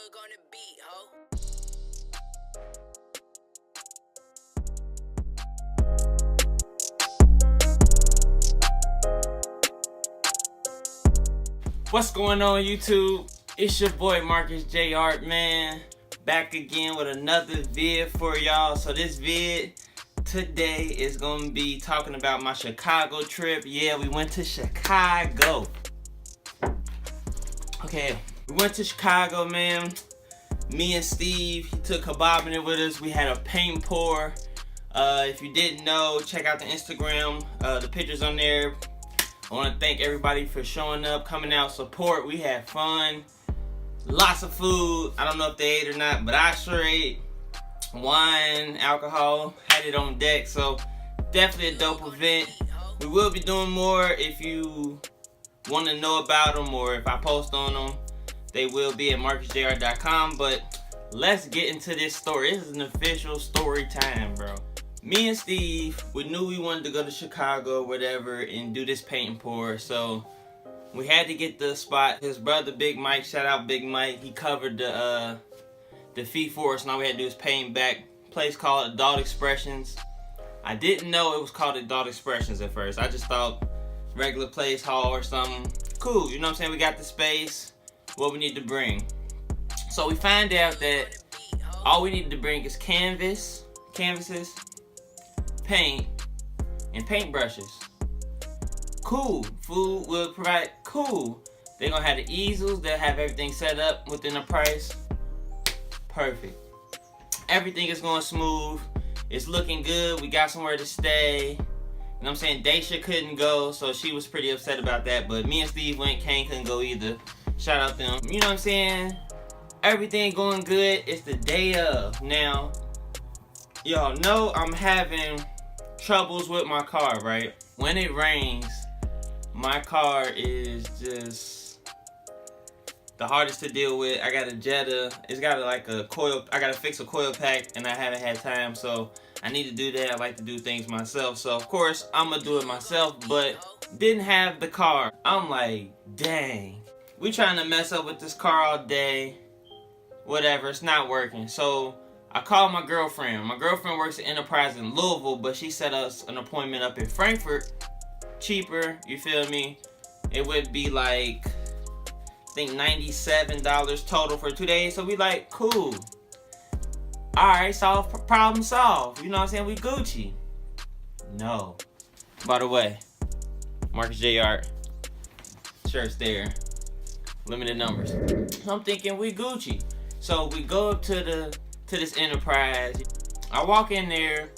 Jugg on the beat, ho. What's going on, YouTube? It's your boy marcusj.art, man. Back again with another vid for y'all. So this vid today is gonna be talking about my Chicago trip. Yeah, we went to Chicago. Okay, we went to Chicago, man. Me and Steve, he took kebabbing it with us. We had a paint pour. If you didn't know, check out the Instagram. The pictures on there. I want to thank everybody for showing up, coming out, support. We had fun. Lots of food. I don't know if they ate or not, but I sure ate. Wine, alcohol, had it on deck. So definitely a dope event. We will be doing more. If you want to know about them or if I post on them, they will be at marcusj.art.com. But let's get into this story. This is an official story time, bro. Me and Steve, we knew we wanted to go to Chicago, whatever, and do this paint and pour. So we had to get the spot. His brother, Big Mike, shout out Big Mike. He covered the fee for us. Now we had to do is paint back. Place called Adult Expressions. I didn't know it was called Adult Expressions at first. I just thought regular place, hall or something. Cool, you know what I'm saying? We got the space, what we need to bring. So we find out that all we need to bring is canvases, paint, and paintbrushes. Cool. Food will provide. Cool. They're gonna have the easels. They'll have everything set up within the price. Perfect. Everything is going smooth. It's looking good. We got somewhere to stay. You know what I'm saying? Daisha couldn't go, so she was pretty upset about that. But me and Steve went. Kane couldn't go either. Shout out them. You know what I'm saying? Everything going good. It's the day of. Now, y'all know I'm having troubles with my car, right? When it rains, my car is just the hardest to deal with. I got a Jetta. It's got like a coil. I gotta fix a coil pack, and I haven't had time, so I need to do that. I like to do things myself, so of course I'm gonna do it myself. But didn't have the car. I'm like, dang. We trying to mess up with this car all day. Whatever. It's not working. So I called my girlfriend. My girlfriend works at Enterprise in Louisville, but she set us an appointment up in Frankfurt. Cheaper, you feel me? It would be like, I think $97 total for 2 days. So we like, cool. Alright, problem solved. You know what I'm saying? We Gucci. No. By the way, marcusj.art. Shirt's there. Limited numbers. So I'm thinking we Gucci. So we go up to this Enterprise. I walk in there,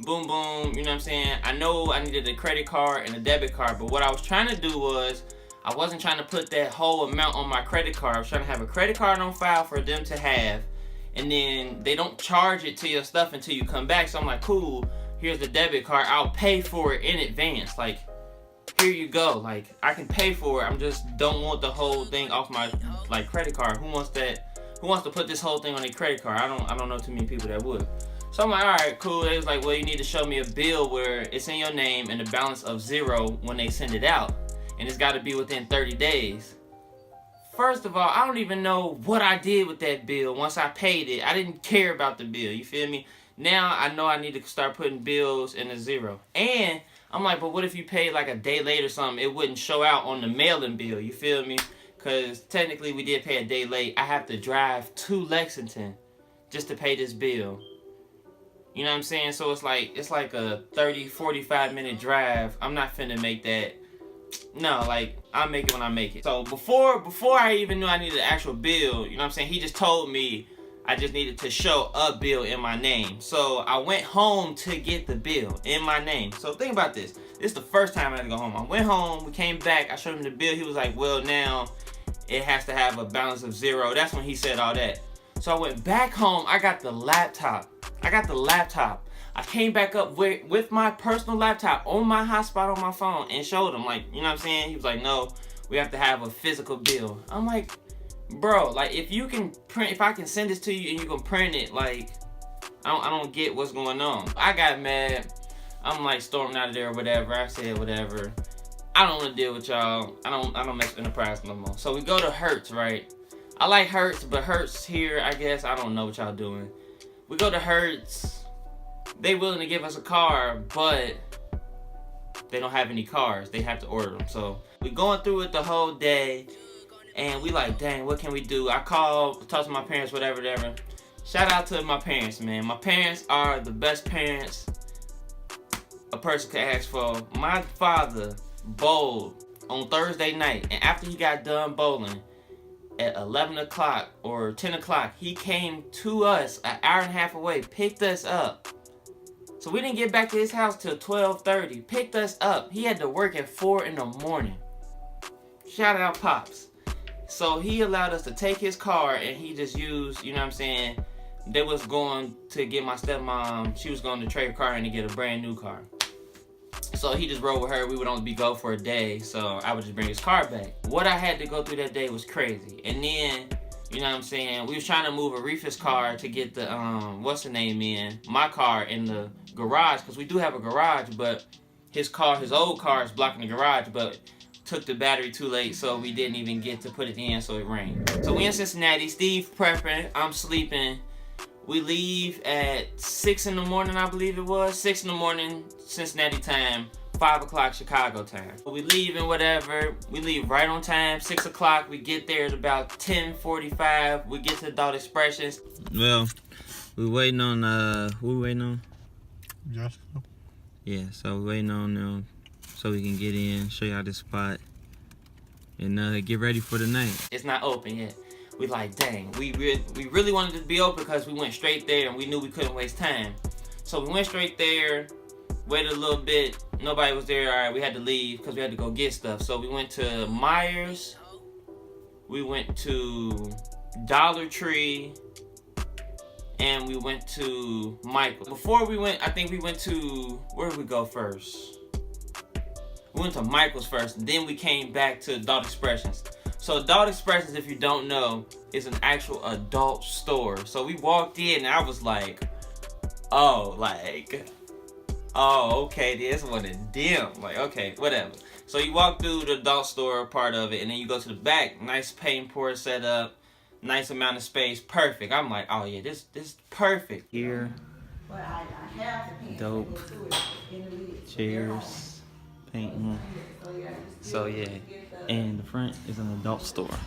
boom, boom, you know what I'm saying? I know I needed a credit card and a debit card, but what I was trying to do was, I wasn't trying to put that whole amount on my credit card. I was trying to have a credit card on file for them to have, and then they don't charge it to your stuff until you come back. So I'm like, cool, here's the debit card. I'll pay for it in advance. Like, here you go. Like, I can pay for it. I just don't want the whole thing off my like credit card. Who wants that? Who wants to put this whole thing on a credit card? I don't know too many people that would. So I'm like, all right, cool. They was like, well, you need to show me a bill where it's in your name and a balance of 0 when they send it out. And it's got to be within 30 days. First of all, I don't even know what I did with that bill once I paid it. I didn't care about the bill, you feel me? Now I know I need to start putting bills in a 0. And I'm like, but what if you paid like a day late or something? It wouldn't show out on the mailing bill, you feel me? Because technically we did pay a day late. I have to drive to Lexington just to pay this bill. You know what I'm saying? So it's like a 30, 45 minute drive. I'm not finna make that. No, like, I'll make it when I make it. So before I even knew I needed an actual bill, you know what I'm saying? He just told me I just needed to show a bill in my name. So I went home to get the bill in my name. So think about this. This is the first time I had to go home. I went home, we came back, I showed him the bill. He was like, well, now it has to have a balance of 0. That's when he said all that. So I went back home. I got the laptop. I came back up with my personal laptop on my hotspot on my phone and showed him, like, you know what I'm saying? He was like, no, we have to have a physical bill. I'm like, bro, like, if I can send this to you and you can print it, like, I don't get what's going on. I got mad. I'm like storming out of there or whatever. I said whatever. I don't want to deal with y'all. I don't mess with Enterprise no more. So we go to Hertz, right? I like Hertz, but Hertz here, I guess, I don't know what y'all doing. We go to Hertz. They willing to give us a car, but they don't have any cars. They have to order them. So we going through it the whole day, and we like, dang, what can we do? I called, talked to my parents, whatever. Shout out to my parents, man. My parents are the best parents a person could ask for. My father bowled on Thursday night, and after he got done bowling at 11 o'clock or 10 o'clock, he came to us an hour and a half away, picked us up. So we didn't get back to his house till 12:30. Picked us up. He had to work at 4 in the morning. Shout out Pops. So he allowed us to take his car, and he just used, you know what I'm saying, they was going to get my stepmom, she was going to trade her car in to get a brand new car. So he just rode with her. We would only go for a day, so I would just bring his car back. What I had to go through that day was crazy. And then, you know what I'm saying, we was trying to move Aretha's car to get the, what's the name in, my car in the garage, because we do have a garage, but his old car is blocking the garage, but took the battery too late, so we didn't even get to put it in, so it rained. So we in Cincinnati, Steve prepping, I'm sleeping. We leave at 6 in the morning, I believe it was. 6 in the morning, Cincinnati time, 5 o'clock Chicago time. We leave and whatever, we leave right on time, 6 o'clock. We get there at about 10:45. We get to Adult Expressions. Well, we waiting on, who we waiting on? Jessica. Yeah, so we waiting on them so we can get in, show y'all this spot, and get ready for the night. It's not open yet. We like, dang, we really wanted it to be open because we went straight there and we knew we couldn't waste time. So we went straight there, waited a little bit, nobody was there. All right, we had to leave because we had to go get stuff. So we went to Myers, we went to Dollar Tree, and we went to Michael. Before we went, I think we went to, where did we go first? We went to Michael's first, and then we came back to Adult Expressions. So Adult Expressions, if you don't know, is an actual adult store. So we walked in and I was like, oh, okay, this one is dim. Like, okay, whatever. So you walk through the adult store part of it, and then you go to the back. Nice paint pour set up, nice amount of space, perfect. I'm like, oh yeah, this is perfect. Here, dope, chairs, painting. So yeah. And the front is an adult store.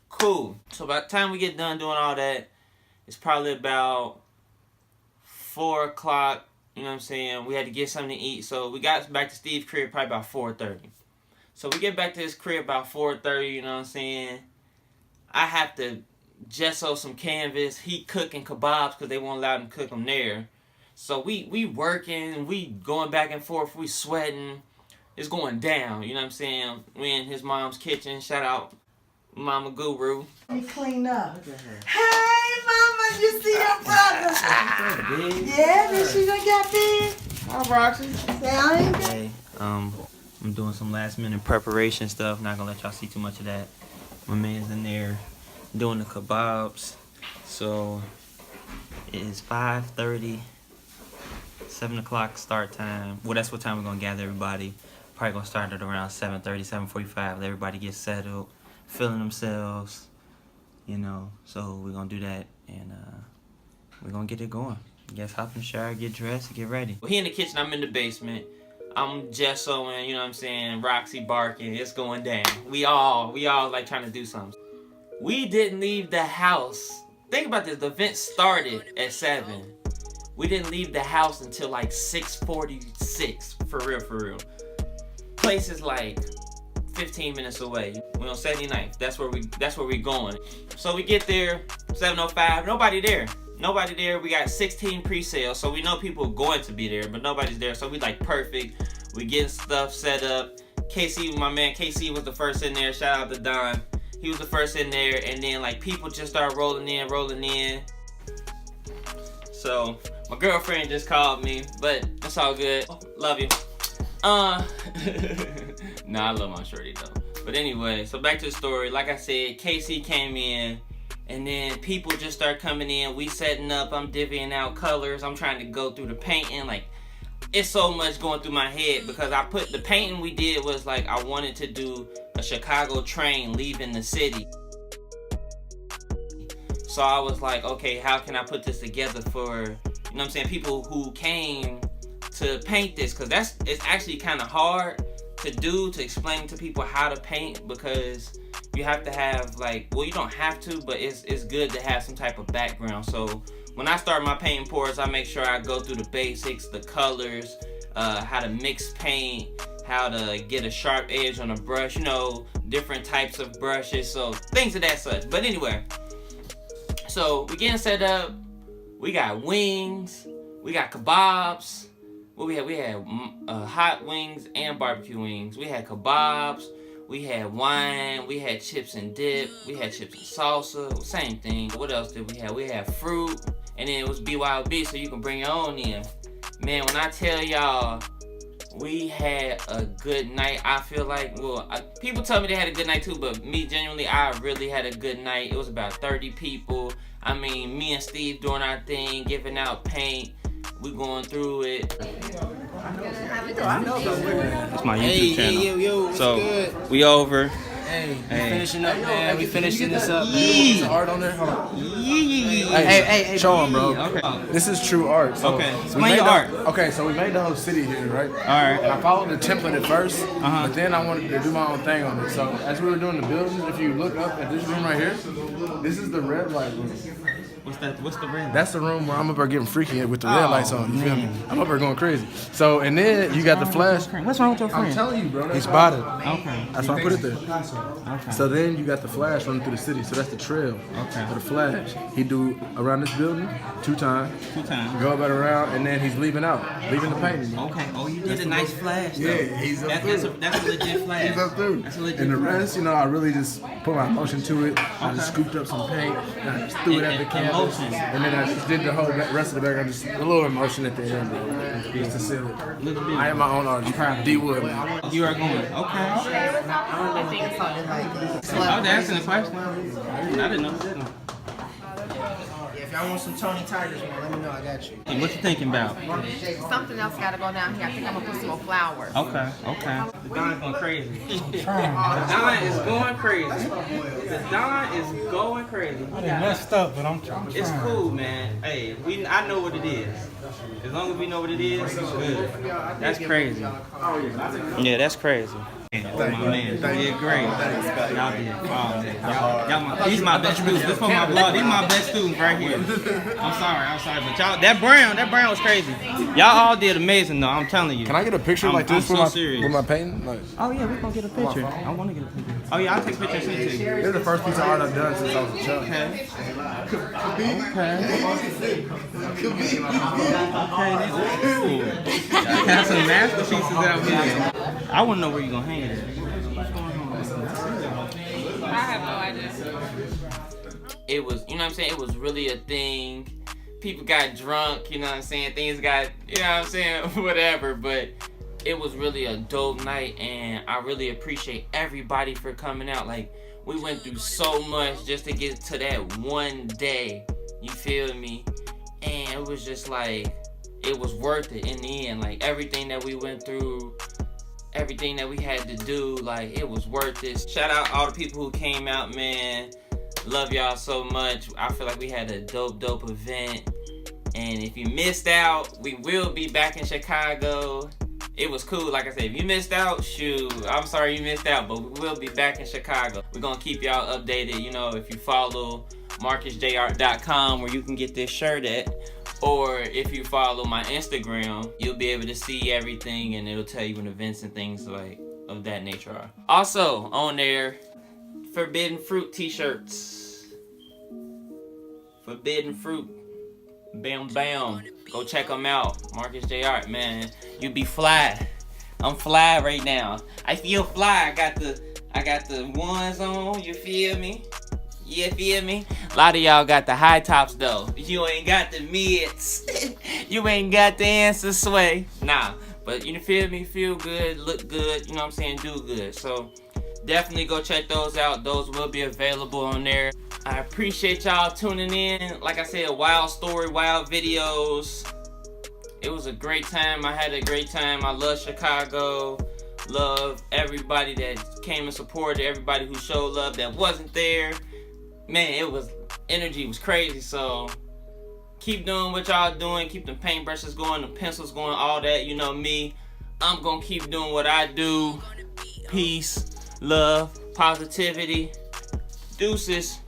Cool. So by the time we get done doing all that, it's probably about 4 o'clock. You know what I'm saying? We had to get something to eat. So we got back to Steve's crib probably about 4:30. So we get back to his crib about 4:30, you know what I'm saying? I have to gesso some canvas. He cooking kebabs because they won't allow him to cook them there. So we working, we going back and forth, we sweating. It's going down, you know what I'm saying? We in his mom's kitchen. Shout out Mama Guru. Let me clean up. Hey, Mama, you see your brother? Yeah, this she done got big. Hi, Roxy. Sound good. Hey, I'm doing some last minute preparation stuff. Not gonna let y'all see too much of that. My man's in there doing the kebabs. So it is 5:30, 7 o'clock start time. Well, that's what time we're gonna gather everybody. Probably gonna start at around 7:30, 7:45. Let everybody get settled, feeling themselves, you know. So we're gonna do that, and we're gonna get it going. Guess hop in the shower, get dressed, get ready. He in the kitchen, I'm in the basement. I'm gessoing, you know what I'm saying, Roxy barking, it's going down. We all like trying to do something. We didn't leave the house. Think about this, the event started at 7. We didn't leave the house until like 6:46, for real. Place is like 15 minutes away. We're on 79th. That's where we going. So we get there, 7:05. Nobody there. We got 16 pre-sales, so we know people are going to be there, but nobody's there. So we like perfect. We getting stuff set up. KC, my man KC was the first in there. Shout out to Don. He was the first in there, and then like people just start rolling in. So my girlfriend just called me, but it's all good. Love you. Nah, I love my shorty though. But anyway, so back to the story. Like I said, Casey came in, and then people just start coming in. We setting up, I'm divvying out colors. I'm trying to go through the painting. Like, it's so much going through my head because the painting we did was like, I wanted to do a Chicago train leaving the city. So I was like, okay, how can I put this together for, you know what I'm saying, people who came to paint this? Because it's actually kind of hard to do, to explain to people how to paint, because you have to have like, well, you don't have to, but it's good to have some type of background. So when I start my painting pours, I make sure I go through the basics, the colors, how to mix paint, how to get a sharp edge on a brush, you know, different types of brushes, so things of that such. But anyway, so we getting set up. We got wings, we got kebabs. What we had? We had hot wings and barbecue wings. We had kebabs, we had wine, we had chips and dip, we had chips and salsa, same thing. What else did we have? We had fruit, and then it was BYOB, so you can bring your own in. Man, when I tell y'all, we had a good night. I feel like, well, people tell me they had a good night too, but me, genuinely, I really had a good night. It was about 30 people. I mean, me and Steve doing our thing, giving out paint. We going through it. That's my YouTube channel. Yo, so good? We over. Hey, finishing up, man. We finishing this up. There's art on there. Hold on. Hey, Show them, bro. Okay. This is true art. So Okay. we Explain made your the- art. Okay, so we made the whole city here, right? Alright. And I followed the template at first, but then I wanted to do my own thing on it. So as we were doing the buildings, if you look up at this room right here, this is the red light room. What's the red? That's the room where I'm up there getting freaky with the red lights on. You feel me? I'm up there going crazy. So, and then you got the flash. What's wrong with your I'm friend? telling you, bro. He spotted. Okay. That's why I put it there. Okay. So then you got the flash running through the city. So that's the trail for the flash. He do around this building 2 times. 2 times. Go about around, and then he's leaving out, leaving the painting. Okay. Oh, you did a nice flash. Though. Yeah, he's up through. That's a legit flash. He's up through. That's a legit And the flash. rest, you know, I really just put my emotion to it. I just scooped up some paint, and I just threw it at the canvas, Emotion. and then I just did the whole rest of the background, just a little emotion at the end, bro. Just to seal it. I am my own artist. D Wood, man. You are going. Okay. I think something like I was asking a question. I didn't know. If y'all want some Tony Tigers, man, let me know. I got you. What you thinking about? something else got to go down here. I think I'm gonna put some more flowers. Okay. The Don going crazy. The Don is going crazy. The Don is going crazy. I done messed up, but I'm trying. It's cool, man. Hey, I know what it is. As long as we know what it is, it's good. That's crazy. Yeah, that's crazy. My man, you did great. Y'all did. These my best students. This for my blog. These my best students right here. I'm sorry, but y'all, that brown was crazy. Y'all all did amazing though. I'm telling you. Can I get a picture like this I'm so with serious. my painting? Like, Oh yeah, we gonna get a picture. I want to get a picture. Oh yeah, I'll take pictures too. this is the first piece of art I've done since I was a child. Okay. Got some masterpieces out here. I want to know where you gonna hang it. I have no idea. It was, you know what I'm saying? It was really a thing. People got drunk, you know what I'm saying? Things got, you know what I'm saying? Whatever, but it was really a dope night, and I really appreciate everybody for coming out. Like, we went through so much just to get to that one day. You feel me? And it was just like, it was worth it in the end. Like, everything that we went through, everything that we had to do, like, it was worth it. Shout out all the people who came out, man. Love y'all so much. I feel like we had a dope event. And if you missed out, we will be back in Chicago. It was cool. Like I said, if you missed out, shoot, I'm sorry you missed out, but we will be back in Chicago. We're gonna keep y'all updated. You know, if you follow marcusj.art.com, where you can get this shirt at, or if you follow my Instagram, you'll be able to see everything, and it'll tell you when events and things like of that nature are. Also on there, Forbidden Fruit t-shirts. Forbidden Fruit. Bam bam. Go check them out. Marcus J. Art, man. You be fly. I'm fly right now. I feel fly. I got the ones on. You feel me? You feel me? A lot of y'all got the high tops though. You ain't got the mids. You ain't got the answer sway. Nah. But you feel me? Feel good, look good, you know what I'm saying? Do good. So definitely go check those out. Those will be available on there. I appreciate y'all tuning in. Like I said, wild story, wild videos. It was a great time. I had a great time. I love Chicago. Love everybody that came and supported, everybody who showed love that wasn't there. man, energy was crazy. So keep doing what y'all doing. Keep the paintbrushes going, the pencils going, all that. You know me. I'm gonna keep doing what I do. Peace, love, positivity. Deuces.